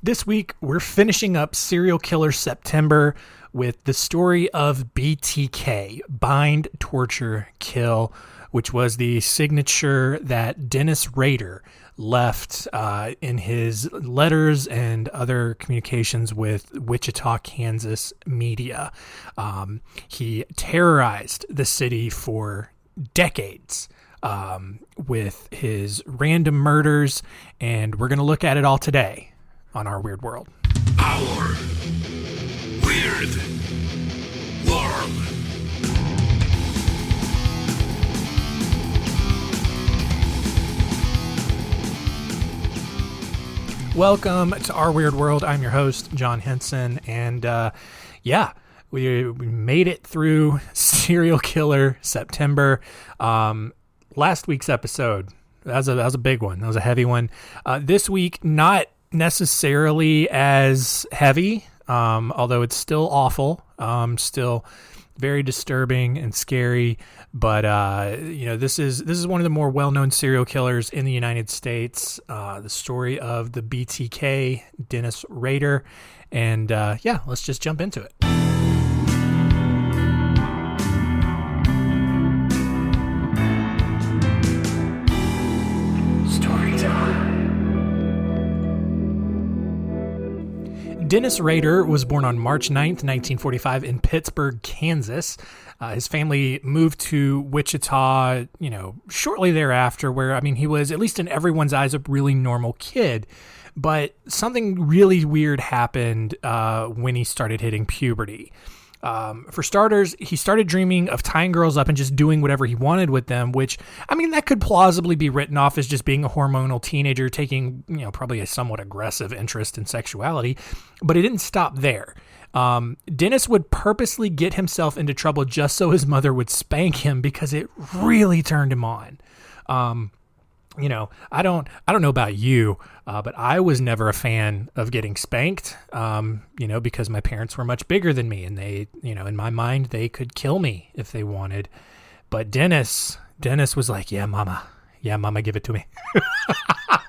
This week, we're finishing up Serial Killer September with the story of BTK, Bind, Torture, Kill, which was the signature that Dennis Rader left in his letters and other communications with Wichita, Kansas media. He terrorized the city for decades with his random murders, and we're going to look at it all today on Our Weird World. Our Weird World. Welcome to Our Weird World. I'm your host, John Henson, and we made it through Serial Killer September. Last week's episode, that was a big one. That was a heavy one. This week, not necessarily as heavy, although it's still awful, still very disturbing and scary. But this is one of the more well-known serial killers in the United States. The story of the BTK, Dennis Rader, and let's just jump into it. Dennis Rader was born on March 9th, 1945 in Pittsburgh, Kansas. His family moved to Wichita, shortly thereafter, where, he was, at least in everyone's eyes, a really normal kid. But something really weird happened when he started hitting puberty. For starters, he started dreaming of tying girls up and just doing whatever he wanted with them, which, that could plausibly be written off as just being a hormonal teenager taking, probably a somewhat aggressive interest in sexuality, but it didn't stop there. Dennis would purposely get himself into trouble just so his mother would spank him because it really turned him on. I don't know about you, but I was never a fan of getting spanked, because my parents were much bigger than me and they, in my mind, they could kill me if they wanted. But Dennis was like, yeah, mama, give it to me.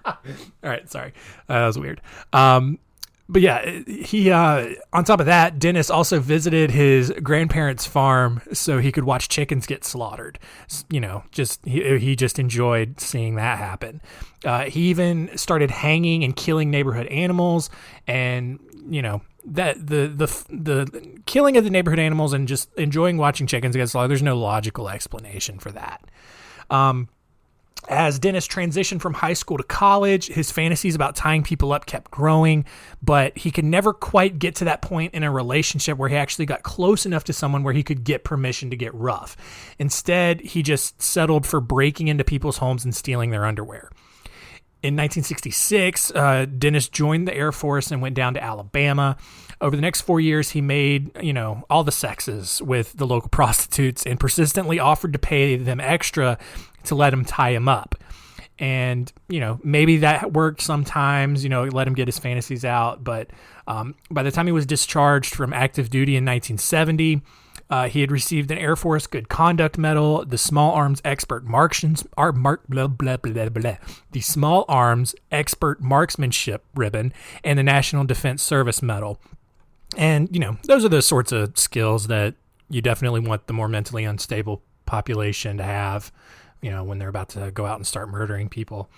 All right. Sorry. That was weird. But yeah, he, on top of that, Dennis also visited his grandparents' farm so he could watch chickens get slaughtered. He just enjoyed seeing that happen. He even started hanging and killing neighborhood animals, and, that the killing of the neighborhood animals and just enjoying watching chickens get slaughtered, there's no logical explanation for that. As Dennis transitioned from high school to college, his fantasies about tying people up kept growing, but he could never quite get to that point in a relationship where he actually got close enough to someone where he could get permission to get rough. Instead, he just settled for breaking into people's homes and stealing their underwear. In 1966, Dennis joined the Air Force and went down to Alabama. Over the next 4 years, he made, all the sexes with the local prostitutes and persistently offered to pay them extra to let him tie him up. And, maybe that worked sometimes, let him get his fantasies out. But by the time he was discharged from active duty in 1970, he had received an Air Force Good Conduct Medal, the Small Arms Expert Marksmanship Ribbon, and the National Defense Service Medal. And, those are the sorts of skills that you definitely want the more mentally unstable population to have, when they're about to go out and start murdering people.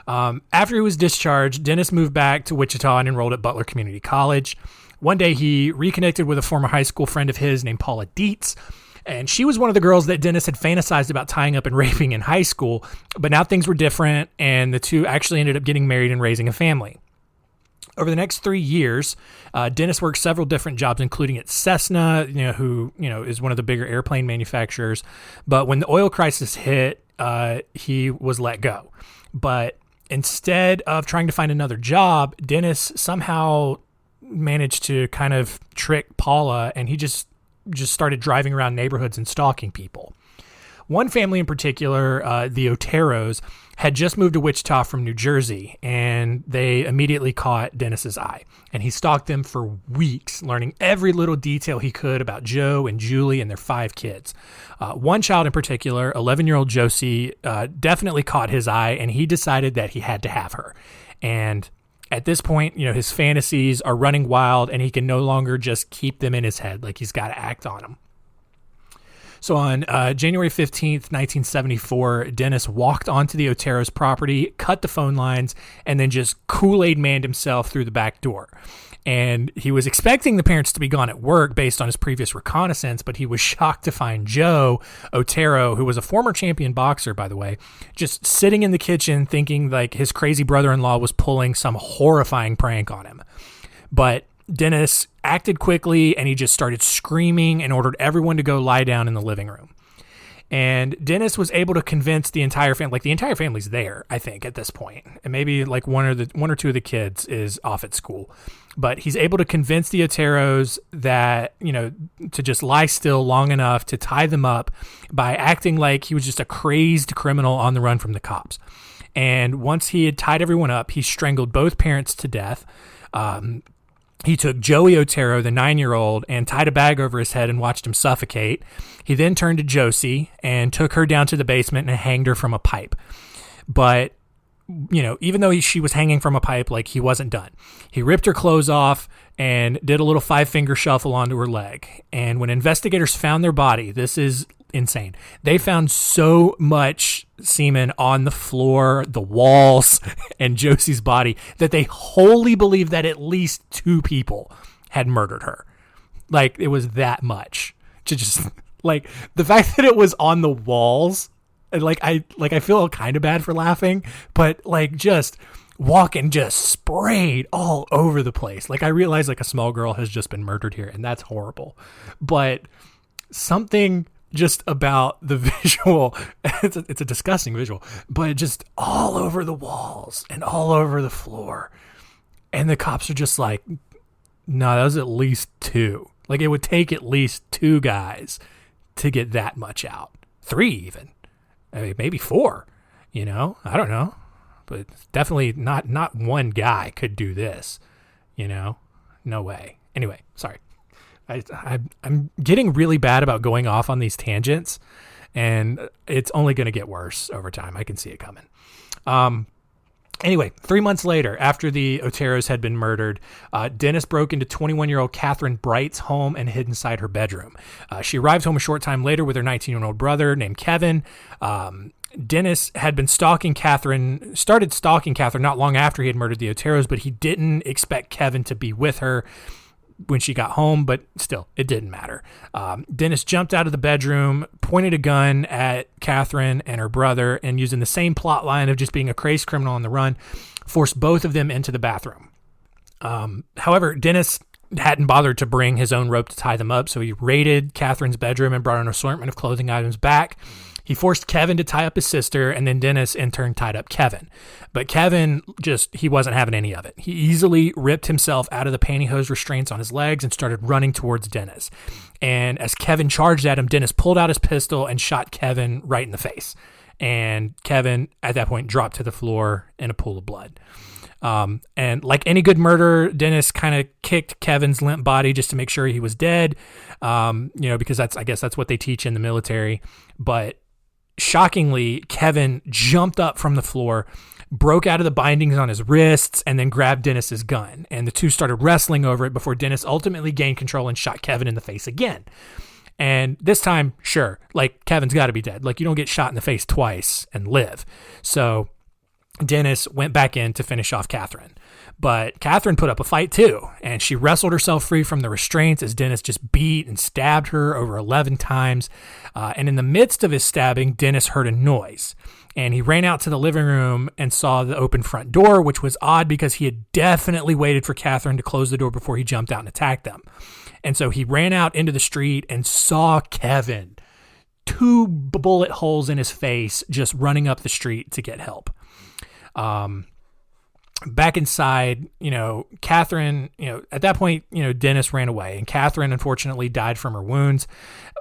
After he was discharged, Dennis moved back to Wichita and enrolled at Butler Community College. One day, he reconnected with a former high school friend of his named Paula Dietz, and she was one of the girls that Dennis had fantasized about tying up and raping in high school, but now things were different, and the two actually ended up getting married and raising a family. Over the next 3 years, Dennis worked several different jobs, including at Cessna, who is one of the bigger airplane manufacturers. But when the oil crisis hit, he was let go. But instead of trying to find another job, Dennis somehow managed to kind of trick Paula, and he just started driving around neighborhoods and stalking people. One family in particular, the Oteros, had just moved to Wichita from New Jersey, and they immediately caught Dennis's eye. And he stalked them for weeks, learning every little detail he could about Joe and Julie and their 5 kids. One child in particular, 11-year-old Josie, definitely caught his eye, and he decided that he had to have her. And At this point, his fantasies are running wild and he can no longer just keep them in his head. Like, he's got to act on them. So on January 15th, 1974, Dennis walked onto the Otero's property, cut the phone lines, and then just Kool-Aid manned himself through the back door. And he was expecting the parents to be gone at work based on his previous reconnaissance, but he was shocked to find Joe Otero, who was a former champion boxer, by the way, just sitting in the kitchen thinking like his crazy brother-in-law was pulling some horrifying prank on him. But Dennis acted quickly, and he just started screaming and ordered everyone to go lie down in the living room. And Dennis was able to convince the entire family, like the entire family's there, I think, at this point. And maybe like one or two of the kids is off at school. But he's able to convince the Oteros that, to just lie still long enough to tie them up by acting like he was just a crazed criminal on the run from the cops. And once he had tied everyone up, he strangled both parents to death. He took Joey Otero, the 9-year-old, and tied a bag over his head and watched him suffocate. He then turned to Josie and took her down to the basement and hanged her from a pipe. But, even though she was hanging from a pipe, like, he wasn't done. He ripped her clothes off and did a little 5-finger shuffle onto her leg. And when investigators found their body, this is insane. They found so much semen on the floor, the walls, and Josie's body that they wholly believed that at least 2 people had murdered her. Like, it was that much. To just, like, the fact that it was on the walls, and I feel kind of bad for laughing, but like, just walking just sprayed all over the place. Like, I realize like a small girl has just been murdered here, and that's horrible. But something just about the visual, it's a disgusting visual, but just all over the walls and all over the floor. And the cops are just like, no, that was at least 2. Like, it would take at least 2 guys to get that much out. 3 even. I mean, maybe 4, I don't know. But definitely not one guy could do this, no way. Anyway, sorry. I'm getting really bad about going off on these tangents, and it's only going to get worse over time. I can see it coming. Anyway, 3 months later, after the Oteros had been murdered, Dennis broke into 21-year-old Catherine Bright's home and hid inside her bedroom. She arrived home a short time later with her 19-year-old brother named Kevin. Dennis had been started stalking Catherine not long after he had murdered the Oteros, but he didn't expect Kevin to be with her when she got home, but still, it didn't matter. Dennis jumped out of the bedroom, pointed a gun at Catherine and her brother, and using the same plot line of just being a crazed criminal on the run, forced both of them into the bathroom. However, Dennis hadn't bothered to bring his own rope to tie them up, so he raided Catherine's bedroom and brought an assortment of clothing items back. He forced Kevin to tie up his sister, and then Dennis in turn tied up Kevin. But Kevin he wasn't having any of it. He easily ripped himself out of the pantyhose restraints on his legs and started running towards Dennis. And as Kevin charged at him, Dennis pulled out his pistol and shot Kevin right in the face. And Kevin, at that point, dropped to the floor in a pool of blood. And like any good murderer, Dennis kind of kicked Kevin's limp body just to make sure he was dead, because I guess that's what they teach in the military. But shockingly, Kevin jumped up from the floor, broke out of the bindings on his wrists, and then grabbed Dennis's gun. And the two started wrestling over it before Dennis ultimately gained control and shot Kevin in the face again. And this time, sure, like, Kevin's got to be dead. Like, you don't get shot in the face twice and live. So Dennis went back in to finish off Catherine. But Catherine put up a fight too, and she wrestled herself free from the restraints as Dennis just beat and stabbed her over 11 times. And in the midst of his stabbing, Dennis heard a noise, and he ran out to the living room and saw the open front door, which was odd because he had definitely waited for Catherine to close the door before he jumped out and attacked them. And so he ran out into the street and saw Kevin, 2 bullet holes in his face, just running up the street to get help. Back inside, Catherine, at that point, Dennis ran away, and Catherine unfortunately died from her wounds.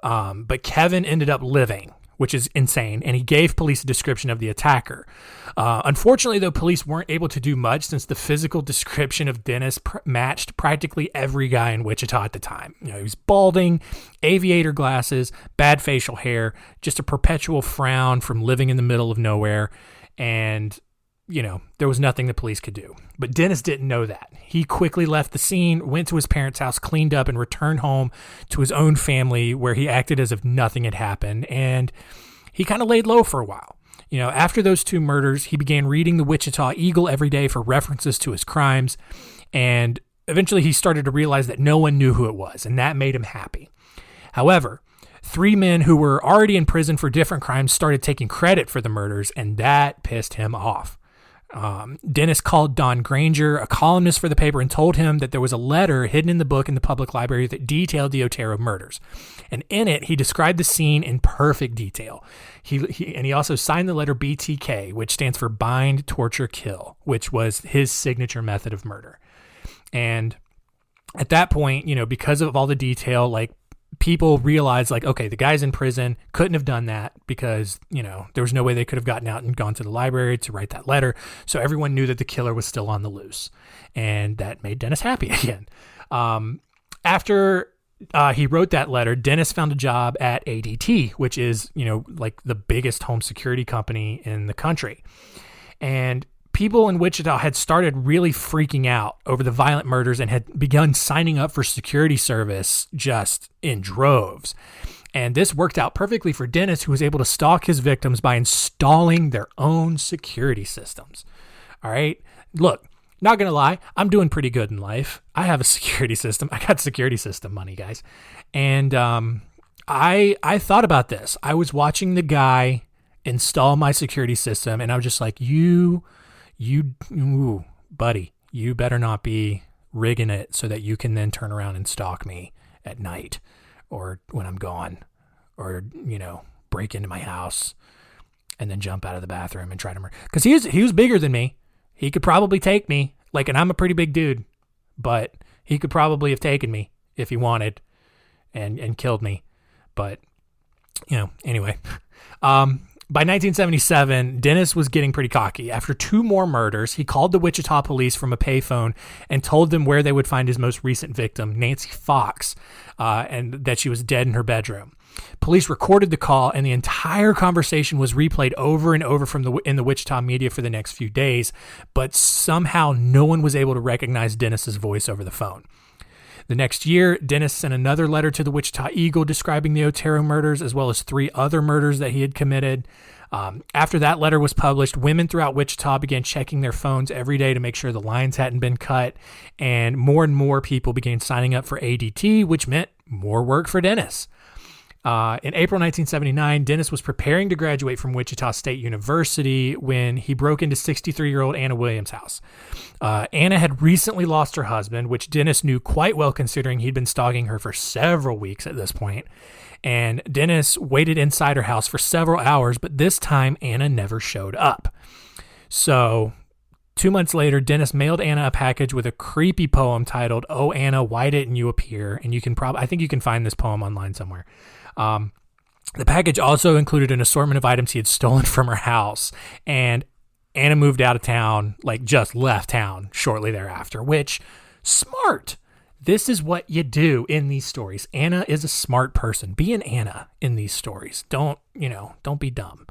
But Kevin ended up living, which is insane, and he gave police a description of the attacker. Unfortunately, though, police weren't able to do much since the physical description of Dennis matched practically every guy in Wichita at the time. He was balding, aviator glasses, bad facial hair, just a perpetual frown from living in the middle of nowhere. And there was nothing the police could do. But Dennis didn't know that. He quickly left the scene, went to his parents' house, cleaned up, and returned home to his own family, where he acted as if nothing had happened. And he kind of laid low for a while. After those 2 murders, he began reading the Wichita Eagle every day for references to his crimes. And eventually he started to realize that no one knew who it was, and that made him happy. However, 3 men who were already in prison for different crimes started taking credit for the murders, and that pissed him off. Dennis called Don Granger, a columnist for the paper, and told him that there was a letter hidden in the book in the public library that detailed the Otero murders. And in it, he described the scene in perfect detail. He also signed the letter BTK, which stands for bind, torture, kill, which was his signature method of murder. And at that point, because of all the detail, people realized, okay, the guy's in prison, couldn't have done that because, there was no way they could have gotten out and gone to the library to write that letter. So everyone knew that the killer was still on the loose. And that made Dennis happy again. After he wrote that letter, Dennis found a job at ADT, which is, the biggest home security company in the country. And people in Wichita had started really freaking out over the violent murders and had begun signing up for security service just in droves. And this worked out perfectly for Dennis, who was able to stalk his victims by installing their own security systems. All right. Look, not going to lie, I'm doing pretty good in life. I have a security system. I got security system money, guys. And I thought about this. I was watching the guy install my security system, and I was just like, buddy, you better not be rigging it so that you can then turn around and stalk me at night or when I'm gone, or, break into my house and then jump out of the bathroom and try to murder. Because he was bigger than me. He could probably take me, and I'm a pretty big dude, but he could probably have taken me if he wanted and killed me. But, anyway. By 1977, Dennis was getting pretty cocky. After 2 more murders, he called the Wichita police from a payphone and told them where they would find his most recent victim, Nancy Fox, and that she was dead in her bedroom. Police recorded the call, and the entire conversation was replayed over and over in the Wichita media for the next few days, but somehow no one was able to recognize Dennis's voice over the phone. The next year, Dennis sent another letter to the Wichita Eagle describing the Otero murders, as well as 3 other murders that he had committed. After that letter was published, women throughout Wichita began checking their phones every day to make sure the lines hadn't been cut, and more people began signing up for ADT, which meant more work for Dennis. In April 1979, Dennis was preparing to graduate from Wichita State University when he broke into 63-year-old Anna Williams' house. Anna had recently lost her husband, which Dennis knew quite well considering he'd been stalking her for several weeks at this point. And Dennis waited inside her house for several hours, but this time Anna never showed up. So 2 months later, Dennis mailed Anna a package with a creepy poem titled, "Oh, Anna, why didn't you appear?" And I think you can find this poem online somewhere. The package also included an assortment of items he had stolen from her house, and Anna moved out of town, just left town shortly thereafter, which, smart. This is what you do in these stories. Anna is a smart person. Be an Anna in these stories. Don't be dumb.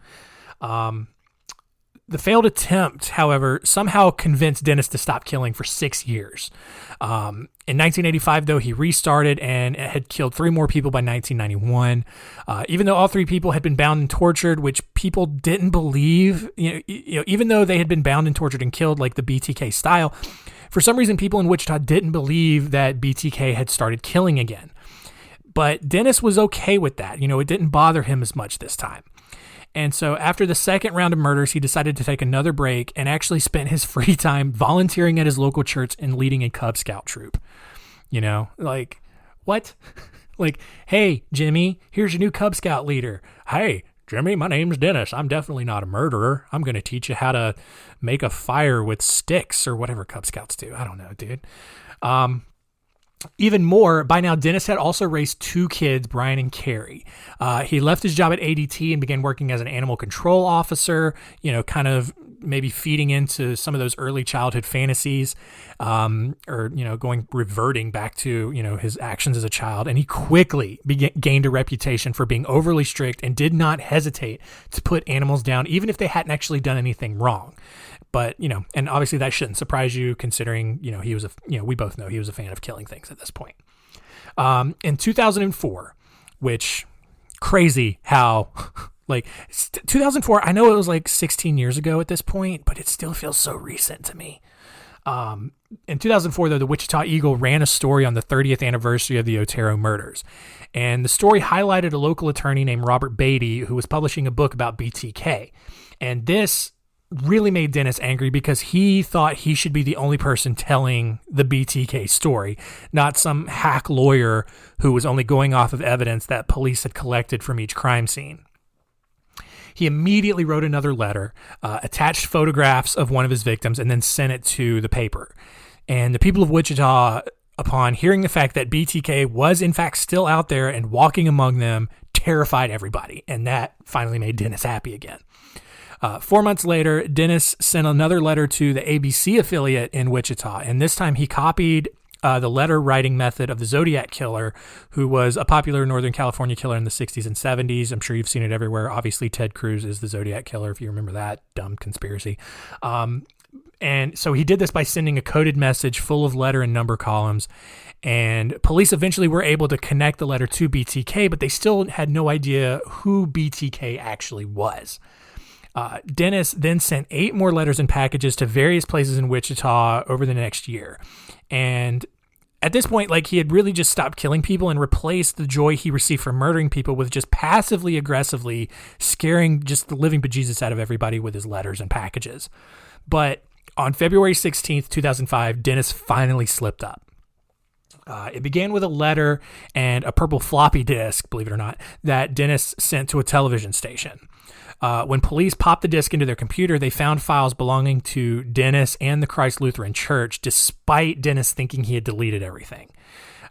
The failed attempt, however, somehow convinced Dennis to stop killing for 6 years. In 1985, though, he restarted and had killed 3 more people by 1991. Even though all 3 people had been bound and tortured, which people didn't believe, even though they had been bound and tortured and killed like the BTK style, for some reason, people in Wichita didn't believe that BTK had started killing again. But Dennis was okay with that. It didn't bother him as much this time. And so after the second round of murders, he decided to take another break and actually spent his free time volunteering at his local church and leading a Cub Scout troop. What? Hey, Jimmy, here's your new Cub Scout leader. Hey, Jimmy, my name's Dennis. I'm definitely not a murderer. I'm going to teach you how to make a fire with sticks or whatever Cub Scouts do. I don't know, dude. Even more, by now, Dennis had also raised 2 kids, Brian and Carrie. He left his job at ADT and began working as an animal control officer, kind of maybe feeding into some of those early childhood fantasies, or, reverting back to, his actions as a child. And he quickly gained a reputation for being overly strict and did not hesitate to put animals down, even if they hadn't actually done anything wrong. But, and obviously that shouldn't surprise you, considering, we both know he was a fan of killing things at this point. In 2004, which crazy how 2004, I know it was 16 years ago at this point, but it still feels so recent to me. In 2004, though, the Wichita Eagle ran a story on the 30th anniversary of the Otero murders. And the story highlighted a local attorney named Robert Beatty, who was publishing a book about BTK. And this really made Dennis angry because he thought he should be the only person telling the BTK story, not some hack lawyer who was only going off of evidence that police had collected from each crime scene. He immediately wrote another letter, attached photographs of one of his victims, and then sent it to the paper. And the people of Wichita, upon hearing the fact that BTK was in fact still out there and walking among them, terrified everybody. And that finally made Dennis happy again. 4 months later, Dennis sent another letter to the ABC affiliate in Wichita, and this time he copied the letter writing method of the Zodiac Killer, who was a popular Northern California killer in the 60s and 70s. I'm sure you've seen it everywhere. Obviously, Ted Cruz is the Zodiac Killer, if you remember that dumb conspiracy. And so he did this by sending a coded message full of letter and number columns, and police eventually were able to connect the letter to BTK, but they still had no idea who BTK actually was. Dennis then sent 8 more letters and packages to various places in Wichita over the next year. And at this point, he had really just stopped killing people and replaced the joy he received from murdering people with just passively aggressively scaring just the living bejesus out of everybody with his letters and packages. But on February 16th, 2005, Dennis finally slipped up. It began with a letter and a purple floppy disk, believe it or not, that Dennis sent to a television station. When police popped the disk into their computer, they found files belonging to Dennis and the Christ Lutheran Church, despite Dennis thinking he had deleted everything.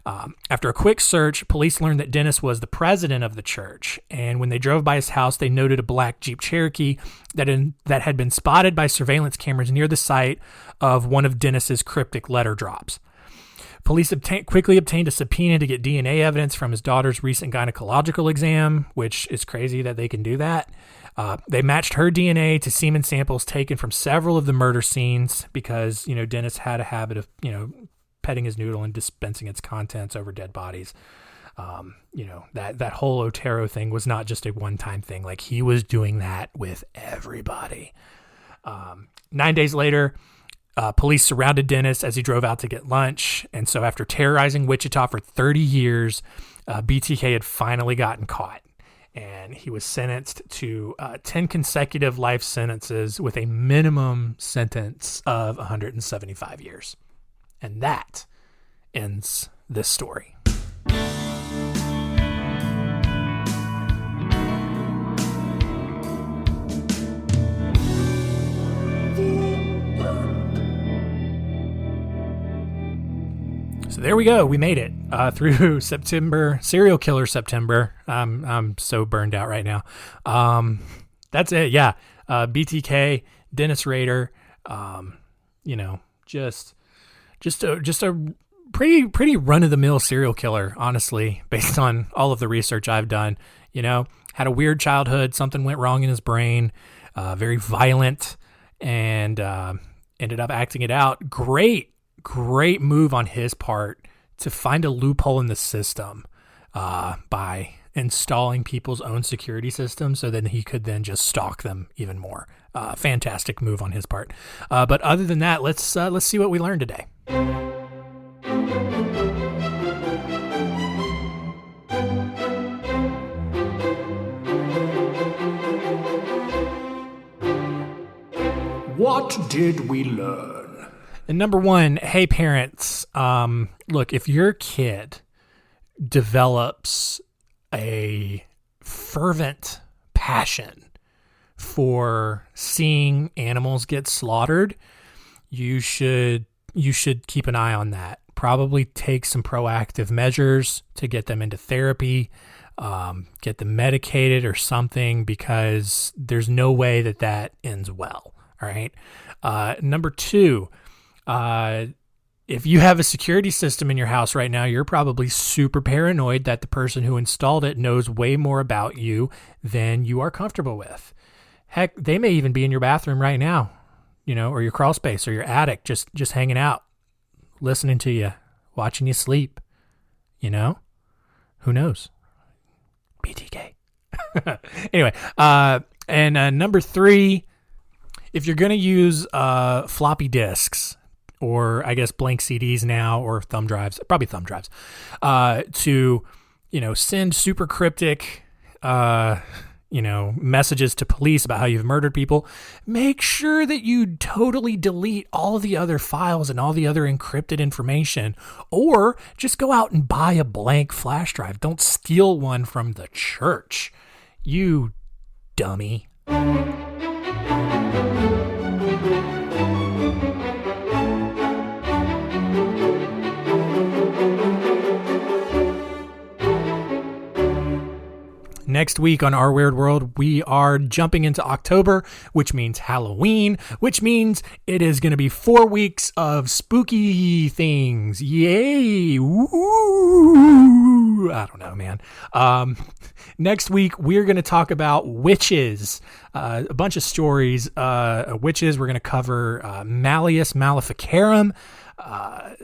After a quick search, police learned that Dennis was the president of the church, and when they drove by his house, they noted a black Jeep Cherokee that had been spotted by surveillance cameras near the site of one of Dennis's cryptic letter drops. Police quickly obtained a subpoena to get DNA evidence from his daughter's recent gynecological exam, which is crazy that they can do that. They matched her DNA to semen samples taken from several of the murder scenes because, Dennis had a habit of, petting his noodle and dispensing its contents over dead bodies. That whole Otero thing was not just a one-time thing. He was doing that with everybody. 9 days later, police surrounded Dennis as he drove out to get lunch. And so after terrorizing Wichita for 30 years, BTK had finally gotten caught. And he was sentenced to 10 consecutive life sentences with a minimum sentence of 175 years. And that ends this story. So there we go. We made it through September, serial killer September. I'm so burned out right now. That's it. Yeah. BTK, Dennis Rader. Just a pretty run of the mill serial killer, honestly, based on all of the research I've done. Had a weird childhood. Something went wrong in his brain. Very violent, and ended up acting it out. Great move on his part to find a loophole in the system by installing people's own security system so that he could then just stalk them even more. Fantastic move on his part. But other than that, let's see what we learned today. What did we learn? And number one, hey parents, look, if your kid develops a fervent passion for seeing animals get slaughtered, you should keep an eye on that. Probably take some proactive measures to get them into therapy, get them medicated or something, because there's no way that ends well. All right. Number 2, if you have a security system in your house right now, you're probably super paranoid that the person who installed it knows way more about you than you are comfortable with. Heck, they may even be in your bathroom right now, or your crawl space or your attic, just hanging out, listening to you, watching you sleep. Who knows? BTK. Anyway, and number 3, if you're going to use floppy disks, or I guess blank CDs now, or thumb drives, probably thumb drives, to, send super cryptic, messages to police about how you've murdered people, make sure that you totally delete all of the other files and all the other encrypted information, or just go out and buy a blank flash drive. Don't steal one from the church, you dummy. Next week on Our Weird World, we are jumping into October, which means Halloween, which means it is going to be 4 weeks of spooky things. Yay! Woo! I don't know, man. Next week, we're going to talk about witches. A bunch of stories. Witches. We're going to cover Malleus Maleficarum,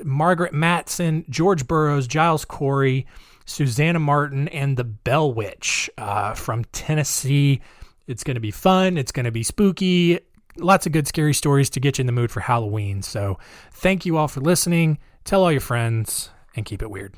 Margaret Matson, George Burroughs, Giles Corey, Susanna Martin, and the Bell Witch from Tennessee. It's going to be fun. It's going to be spooky. Lots of good scary stories to get you in the mood for Halloween. So thank you all for listening. Tell all your friends and keep it weird.